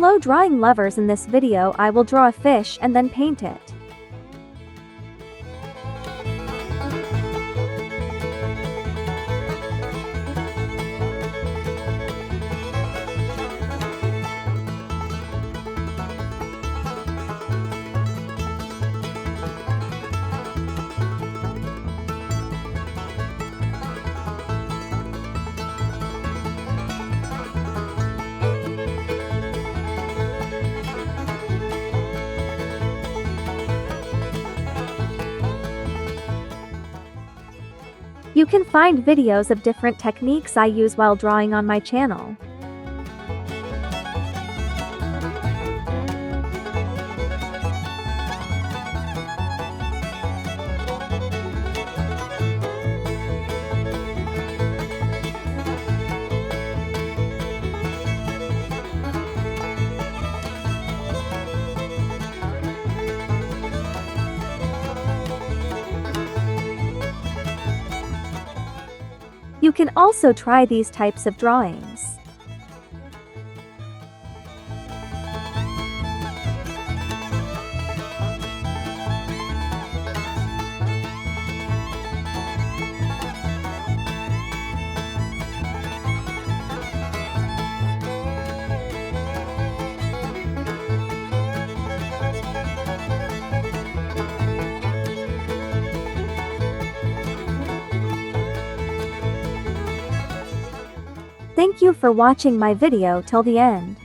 Hello drawing lovers, in this video I will draw a fish and then paint it. You can find videos of different techniques I use while drawing on my channel. You can also try these types of drawings. Thank you for watching my video till the end.